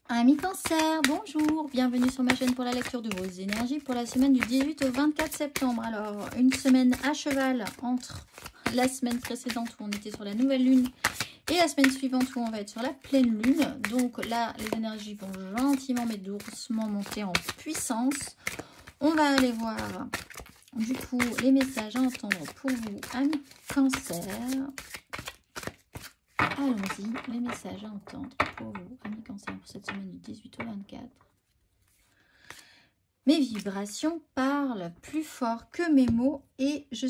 Amis Cancer, bonjour, bienvenue sur ma chaîne pour la lecture de vos énergies pour la semaine du 18 au 24 septembre. Alors, une semaine à cheval entre la semaine précédente où on était sur la nouvelle lune et la semaine suivante où on va être sur la pleine lune. Donc là, les énergies vont gentiment mais doucement monter en puissance. On va aller voir du coup les messages à entendre pour vous, amis Cancer. Allons-y, les messages à entendre pour vous, amis Cancer, pour cette semaine du 18 au 24. Mes vibrations parlent plus fort que mes mots et je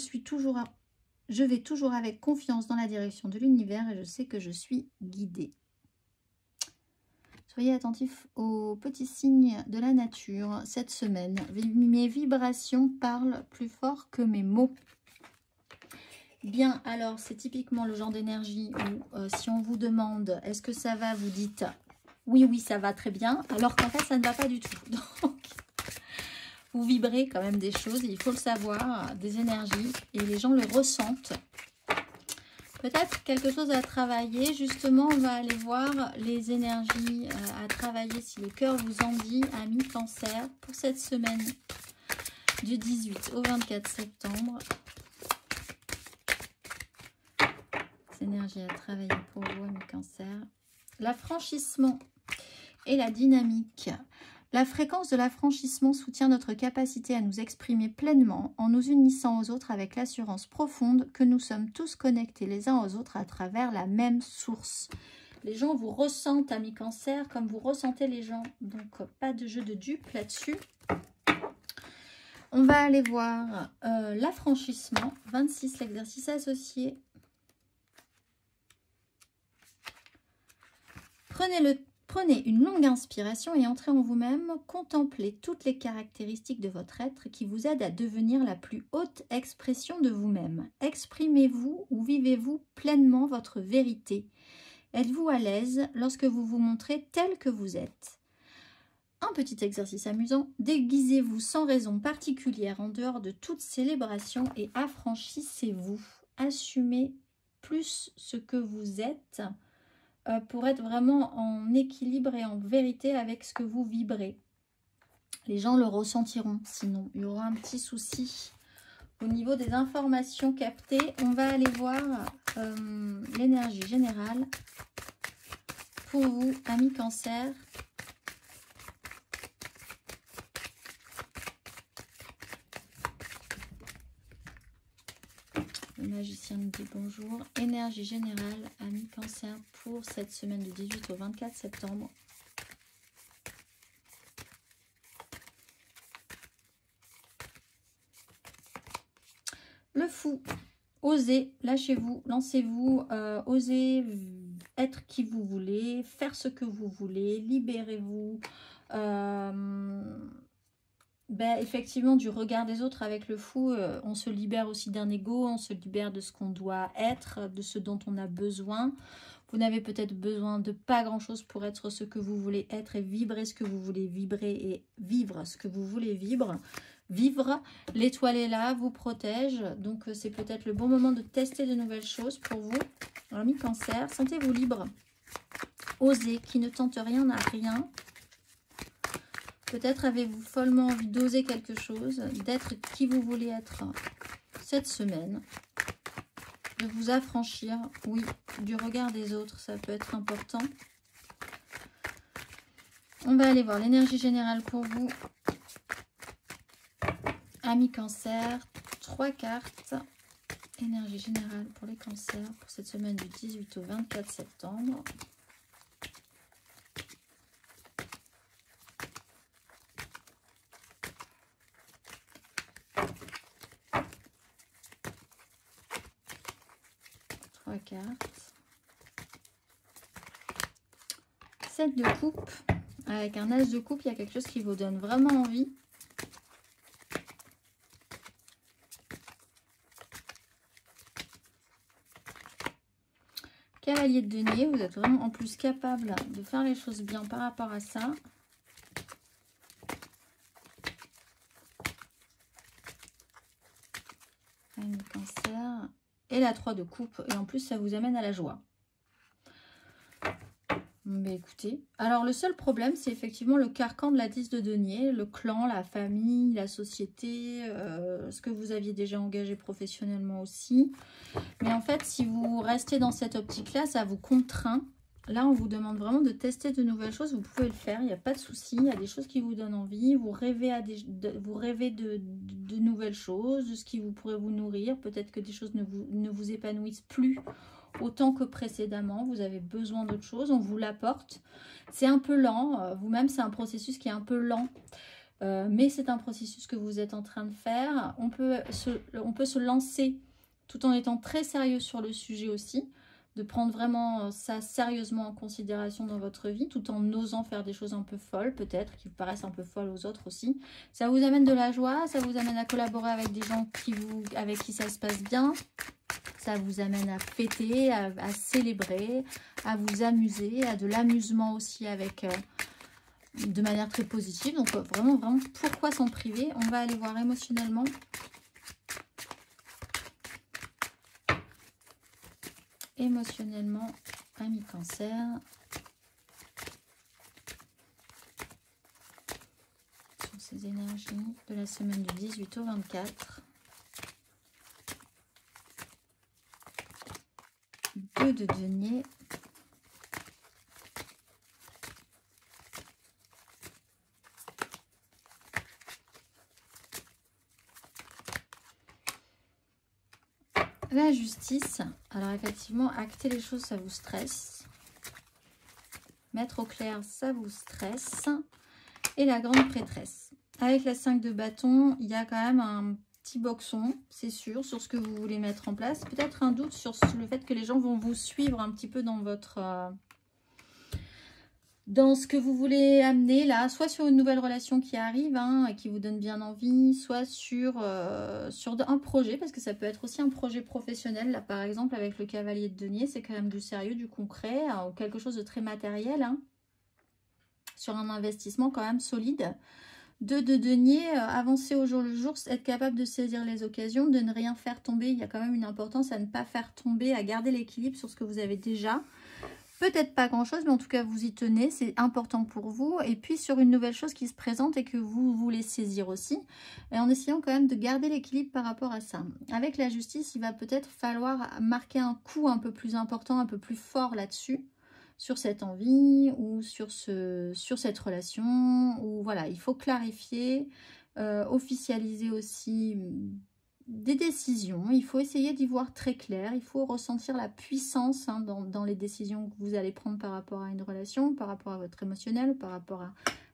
vais toujours avec confiance dans la direction de l'univers et je sais que je suis guidée. Soyez attentifs aux petits signes de la nature cette semaine. Mes vibrations parlent plus fort que mes mots. Bien, alors c'est typiquement le genre d'énergie où si on vous demande est-ce que ça va, vous dites oui, oui, ça va très bien, alors qu'en fait ça ne va pas du tout. Donc, vous vibrez quand même des choses, il faut le savoir, des énergies, et les gens le ressentent. Peut-être quelque chose à travailler, justement, on va aller voir les énergies à travailler si le cœur vous en dit, amis Cancer, pour cette semaine du 18 au 24 septembre. Énergie à travailler pour vous, amis Cancer. L'affranchissement et la dynamique. La fréquence de l'affranchissement soutient notre capacité à nous exprimer pleinement en nous unissant aux autres avec l'assurance profonde que nous sommes tous connectés les uns aux autres à travers la même source. Les gens vous ressentent, amis Cancer, comme vous ressentez les gens. Donc, pas de jeu de dupe là-dessus. On va aller voir l'affranchissement. 26, l'exercice associé. Prenez une longue inspiration et entrez en vous-même. Contemplez toutes les caractéristiques de votre être qui vous aident à devenir la plus haute expression de vous-même. Exprimez-vous ou vivez-vous pleinement votre vérité. Êtes-vous à l'aise lorsque vous vous montrez tel que vous êtes? Un petit exercice amusant. Déguisez-vous sans raison particulière en dehors de toute célébration et affranchissez-vous. Assumez plus ce que vous êtes. Pour être vraiment en équilibre et en vérité avec ce que vous vibrez. Les gens le ressentiront, sinon il y aura un petit souci au niveau des informations captées. On va aller voir l'énergie générale pour vous, amis Cancer. Le magicien nous dit bonjour. Énergie générale, amis Cancer, pour cette semaine du 18 au 24 septembre. Le fou. Osez, lâchez-vous, lancez-vous, osez être qui vous voulez, faire ce que vous voulez, libérez-vous. Effectivement, du regard des autres avec le fou, on se libère aussi d'un ego, on se libère de ce qu'on doit être, de ce dont on a besoin. Vous n'avez peut-être besoin de pas grand-chose pour être ce que vous voulez être et vibrer ce que vous voulez vibrer et vivre ce que vous voulez vivre. L'étoile est là, vous protège, donc c'est peut-être le bon moment de tester de nouvelles choses pour vous. Amis Cancer, sentez-vous libre. Osez, qui ne tente rien n'a rien. Peut-être avez-vous follement envie d'oser quelque chose, d'être qui vous voulez être cette semaine, de vous affranchir, oui, du regard des autres, ça peut être important. On va aller voir l'énergie générale pour vous, amis Cancer, 3 cartes, énergie générale pour les cancers pour cette semaine du 18 au 24 septembre. Cartes. 7 de coupe. Avec un as de coupe, il y a quelque chose qui vous donne vraiment envie. Cavalier de denier, vous êtes vraiment en plus capable de faire les choses bien par rapport à ça. Reine de Cancer. Et la 3 de coupe. Et en plus, ça vous amène à la joie. Mais écoutez, alors le seul problème, c'est effectivement le carcan de la 10 de denier, le clan, la famille, la société, ce que vous aviez déjà engagé professionnellement aussi. Mais en fait, si vous restez dans cette optique-là, ça vous contraint. Là, on vous demande vraiment de tester de nouvelles choses. Vous pouvez le faire, il n'y a pas de souci. Il y a des choses qui vous donnent envie. Vous rêvez, de nouvelles choses, de ce qui vous pourrait vous nourrir. Peut-être que des choses ne vous épanouissent plus autant que précédemment. Vous avez besoin d'autre chose. On vous l'apporte. C'est un peu lent. Vous-même, c'est un processus qui est un peu lent. Mais c'est un processus que vous êtes en train de faire. On peut se lancer tout en étant très sérieux sur le sujet aussi, de prendre vraiment ça sérieusement en considération dans votre vie, tout en osant faire des choses un peu folles, peut-être, qui vous paraissent un peu folles aux autres aussi. Ça vous amène de la joie, ça vous amène à collaborer avec des gens avec qui ça se passe bien, ça vous amène à fêter, à célébrer, à vous amuser, à de l'amusement aussi avec... de manière très positive. Donc vraiment, pourquoi s'en priver? On va aller voir émotionnellement. Émotionnellement, ami Cancer. Sur ces énergies de la semaine du 18 au 24. 2 de denier. La justice. Alors effectivement, acter les choses, ça vous stresse. Mettre au clair, ça vous stresse. Et la grande prêtresse. Avec la 5 de bâton, il y a quand même un petit boxon, c'est sûr, sur ce que vous voulez mettre en place. Peut-être un doute sur le fait que les gens vont vous suivre un petit peu dans votre... dans ce que vous voulez amener là, soit sur une nouvelle relation qui arrive, et qui vous donne bien envie, soit sur un projet, parce que ça peut être aussi un projet professionnel. Là, par exemple, avec le cavalier de denier, c'est quand même du sérieux, du concret, ou quelque chose de très matériel, sur un investissement quand même solide. 2 de denier, avancer au jour le jour, être capable de saisir les occasions, de ne rien faire tomber. Il y a quand même une importance à ne pas faire tomber, à garder l'équilibre sur ce que vous avez déjà. Peut-être pas grand-chose, mais en tout cas, vous y tenez. C'est important pour vous. Et puis, sur une nouvelle chose qui se présente et que vous voulez saisir aussi. Et en essayant quand même de garder l'équilibre par rapport à ça. Avec la justice, il va peut-être falloir marquer un coup un peu plus important, un peu plus fort là-dessus. Sur cette envie ou sur cette relation. Ou voilà, il faut clarifier, officialiser aussi... des décisions, il faut essayer d'y voir très clair, il faut ressentir la puissance dans les décisions que vous allez prendre par rapport à une relation, par rapport à votre émotionnel, par rapport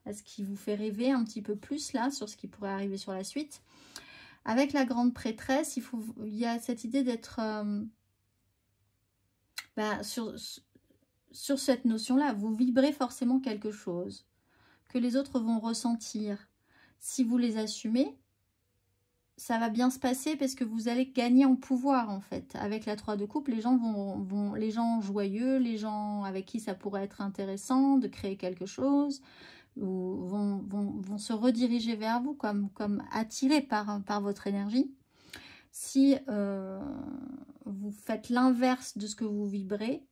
à ce qui vous fait rêver un petit peu plus là, sur ce qui pourrait arriver sur la suite. Avec la grande prêtresse, il y a cette idée d'être sur cette notion-là, vous vibrez forcément quelque chose que les autres vont ressentir. Si vous les assumez, ça va bien se passer parce que vous allez gagner en pouvoir en fait. Avec la 3 de coupe, les gens les gens joyeux, les gens avec qui ça pourrait être intéressant de créer quelque chose, ou vont se rediriger vers vous comme attirés par votre énergie. Si vous faites l'inverse de ce que vous vibrez,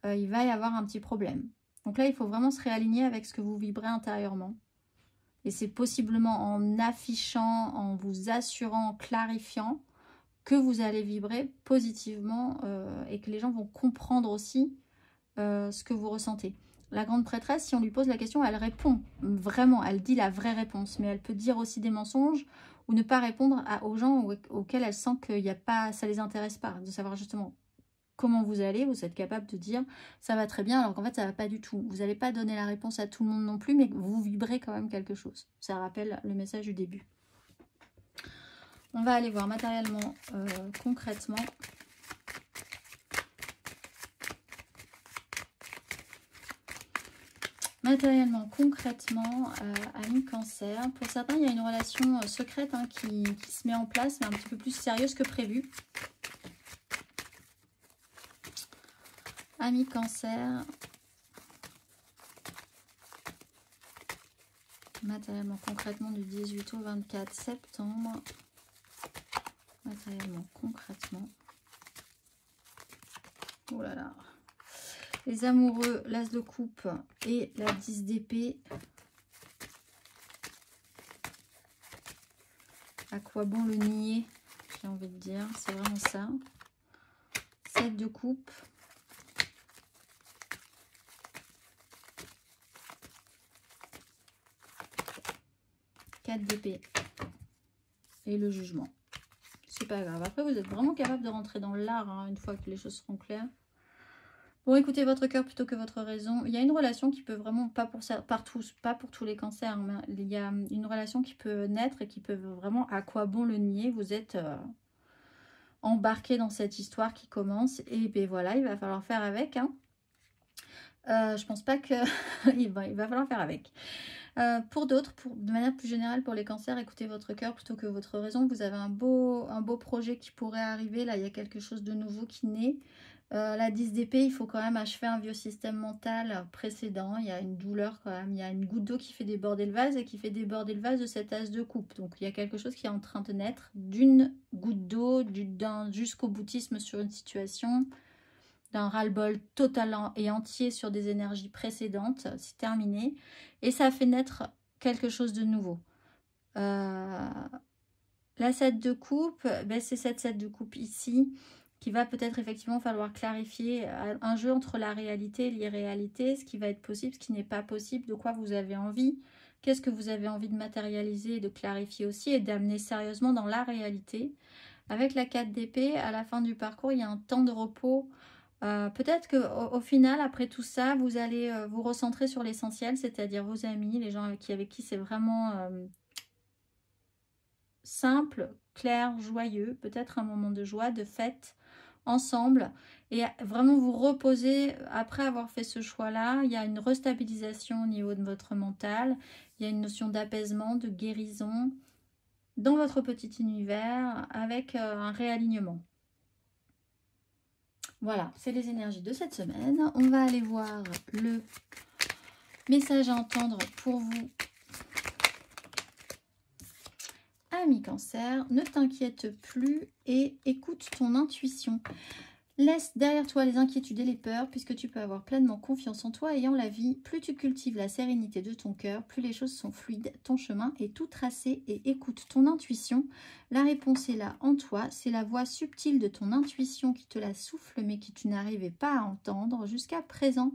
il va y avoir un petit problème. Donc là, il faut vraiment se réaligner avec ce que vous vibrez intérieurement. Et c'est possiblement en affichant, en vous assurant, en clarifiant que vous allez vibrer positivement et que les gens vont comprendre aussi ce que vous ressentez. La grande prêtresse, si on lui pose la question, elle répond vraiment, elle dit la vraie réponse. Mais elle peut dire aussi des mensonges ou ne pas répondre aux gens auxquels elle sent que ça ne les intéresse pas. De savoir justement comment vous allez, vous êtes capable de dire ça va très bien alors qu'en fait ça va pas du tout. Vous n'allez pas donner la réponse à tout le monde non plus, mais vous vibrez quand même quelque chose. Ça rappelle le message du début. On va aller voir matériellement, concrètement. Matériellement, concrètement, ami Cancer. Pour certains, il y a une relation secrète qui se met en place, mais un petit peu plus sérieuse que prévu. Ami Cancer, matériellement, concrètement, du 18 au 24 septembre. Matériellement, concrètement. Oh là là. Les amoureux, l'as de coupe et la 10 d'épée. À quoi bon le nier? J'ai envie de dire, c'est vraiment ça. 7 de coupe. D'épée et le jugement. C'est pas grave. Après, vous êtes vraiment capable de rentrer dans l'art hein, une fois que les choses seront claires. Bon, écoutez votre cœur plutôt que votre raison. Il y a une relation qui peut vraiment, pas pour tous les cancers, mais il y a une relation qui peut naître et qui peut vraiment, à quoi bon le nier? Vous êtes embarqué dans cette histoire qui commence et ben voilà, il va falloir faire avec. Hein. Je pense pas que il va falloir faire avec. Pour d'autres, de manière plus générale pour les cancers, écoutez votre cœur plutôt que votre raison. Vous avez un beau projet qui pourrait arriver. Là, il y a quelque chose de nouveau qui naît. La 10 d'épée, il faut quand même achever un vieux système mental précédent. Il y a une douleur quand même. Il y a une goutte d'eau qui fait déborder le vase et qui fait déborder le vase de cet as de coupe. Donc, il y a quelque chose qui est en train de naître d'une goutte d'eau, jusqu'au boutisme sur une situation, d'un ras-le-bol total et entier sur des énergies précédentes. C'est terminé. Et ça fait naître quelque chose de nouveau. La 7 de coupe, ben c'est cette 7 de coupe ici qui va peut-être effectivement falloir clarifier un jeu entre la réalité et l'irréalité, ce qui va être possible, ce qui n'est pas possible, de quoi vous avez envie, qu'est-ce que vous avez envie de matérialiser et de clarifier aussi et d'amener sérieusement dans la réalité. Avec la 4 d'épée, à la fin du parcours, il y a un temps de repos. Peut-être qu'au final, après tout ça, vous allez vous recentrer sur l'essentiel, c'est-à-dire vos amis, les gens avec qui c'est vraiment simple, clair, joyeux, peut-être un moment de joie, de fête ensemble, et vraiment vous reposer après avoir fait ce choix-là. Il y a une restabilisation au niveau de votre mental, il y a une notion d'apaisement, de guérison dans votre petit univers avec un réalignement. Voilà, c'est les énergies de cette semaine. On va aller voir le message à entendre pour vous. Ami Cancer, ne t'inquiète plus et écoute ton intuition. Laisse derrière toi les inquiétudes et les peurs puisque tu peux avoir pleinement confiance en toi ayant la vie. Plus tu cultives la sérénité de ton cœur, plus les choses sont fluides, ton chemin est tout tracé et écoute ton intuition. La réponse est là en toi, c'est la voix subtile de ton intuition qui te la souffle mais qui tu n'arrivais pas à entendre jusqu'à présent.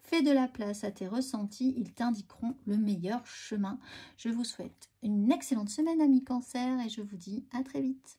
Fais de la place à tes ressentis, ils t'indiqueront le meilleur chemin. Je vous souhaite une excellente semaine, amis Cancer, et je vous dis à très vite.